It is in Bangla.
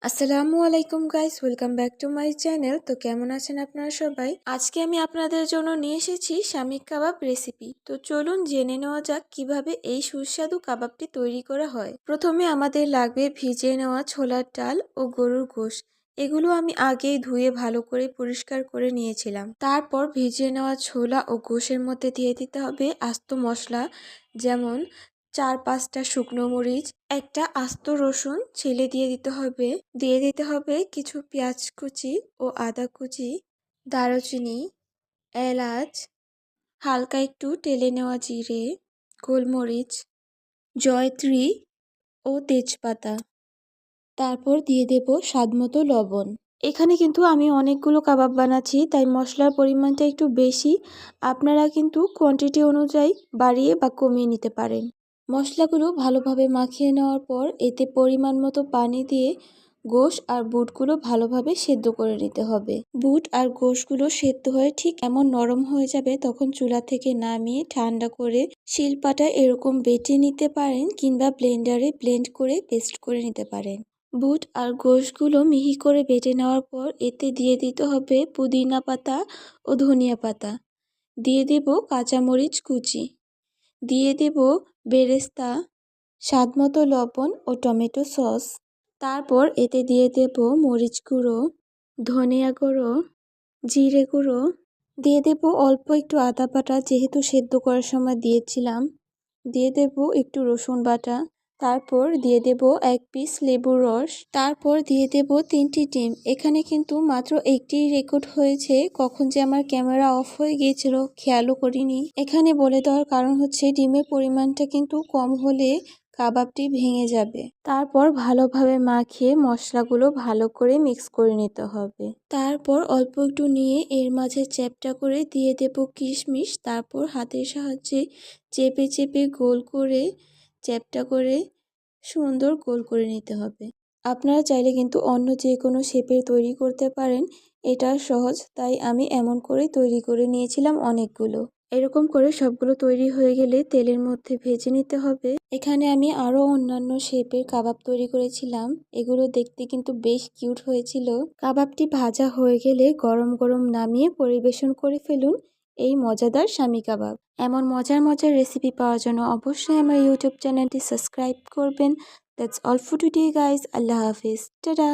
আসসালামু আলাইকুম guys, welcome back to my channel. তো কেমন আছেন আপনারা সবাই? আজকে আমি আপনাদের জন্য নিয়ে এসেছি শামিক কাবাব রেসিপি। তো চলুন জেনে নেওয়া যাক কিভাবে এই সুস্বাদু কাবাবটি তৈরি করা হয়। প্রথমে আমাদের লাগবে ভিজিয়ে নেওয়া ছোলার ডাল ও গরুর গোশত। এগুলো আমি আগেই ধুয়ে ভালো করে পরিষ্কার করে নিয়েছিলাম। তারপর ভিজিয়ে নেওয়া ছোলা ও গোশের মধ্যে দিয়ে দিতে হবে আস্ত মশলা, যেমন 4-5টা শুকনো মরিচ, একটা আস্ত রসুন ছিলে দিয়ে দিতে হবে কিছু পেঁয়াজ কুচি ও আদা কুচি, দারুচিনি, এলাচ, হালকা একটু টেলে নেওয়া জিরে, গোলমরিচ, জয়ত্রী ও তেজপাতা। তারপর দিয়ে দেব স্বাদমতো লবণ। এখানে কিন্তু আমি অনেকগুলো কাবাব বানাচ্ছি, তাই মশলার পরিমাণটা একটু বেশি। আপনারা কিন্তু কোয়ান্টিটি অনুযায়ী বাড়িয়ে বা কমিয়ে নিতে পারেন। মশলাগুলো ভালোভাবে মাখিয়ে নেওয়ার পর এতে পরিমাণ মতো পানি দিয়ে গোশ আর বুটগুলো ভালোভাবে সেদ্ধ করে নিতে হবে। বুট আর গোশগুলো সেদ্ধ হয়ে ঠিক এমন নরম হয়ে যাবে, তখন চুলা থেকে নামিয়ে ঠান্ডা করে শিলপাটায় এরকম বেটে নিতে পারেন, কিংবা ব্লেন্ডারে ব্লেন্ড করে পেস্ট করে নিতে পারেন। বুট আর গোশগুলো মিহি করে বেটে নেওয়ার পর এতে দিয়ে দিতে হবে পুদিনা পাতা ও ধনিয়া পাতা, দিয়ে দেব কাঁচামরিচ কুচি, দিয়ে দেব বেরেস্তা, স্বাদমতো লবণ ও টমেটো সস। তারপর এতে দিয়ে দেব মরিচ গুঁড়ো, ধনিয়া গুঁড়ো, জিরে গুঁড়ো, দিয়ে দেব অল্প একটু আদা বাটা, যেহেতু সেদ্ধ করার সময় দিয়েছিলাম, দিয়ে দেব একটু রসুন বাটা, তারপর দিয়ে দেব 1 পিস লেবুর রস, তারপর দিয়ে দেব 3টি ডিম। এখানে কিন্তু মাত্র একটি রেকর্ড হয়েছে, কখন যে আমার ক্যামেরা অফ হয়ে গিয়েছিল খেয়ালও করিনি। এখানে বলে দেওয়ার কারণ হচ্ছে ডিমের পরিমাণটা কিন্তু কম হলে কাবাবটি ভেঙে যাবে। তারপর ভালোভাবে মাখিয়ে মশলাগুলো ভালো করে মিক্স করে নিতে হবে। তারপর অল্প একটু নিয়ে এর মাঝে চ্যাপ্টা করে দিয়ে দেব কিশমিশ, তারপর হাতের সাহায্যে চেপে চেপে গোল করে চ্যাপ্টা করে সুন্দর গোল করে নিতে হবে। আপনারা চাইলে কিন্তু অন্য যে কোনো শেপের তৈরি করতে পারেন, এটা সহজ, তাই আমি এমন করেই তৈরি করে নিয়েছিলাম অনেকগুলো। এরকম করে সবগুলো তৈরি হয়ে গেলে তেলের মধ্যে ভেজে নিতে হবে। এখানে আমি আরও অন্যান্য শেপের কাবাব তৈরি করেছিলাম, এগুলো দেখতে কিন্তু বেশ কিউট হয়েছিল। কাবাবটি ভাজা হয়ে গেলে গরম গরম নামিয়ে পরিবেশন করে ফেলুন এই মজাদার শামি কাবাব। এমন মজার মজার রেসিপি পাওয়ার জন্য অবশ্যই আমার ইউটিউব চ্যানেলটি সাবস্ক্রাইব করবেন। That's all for today guys. Allah Hafiz, tata.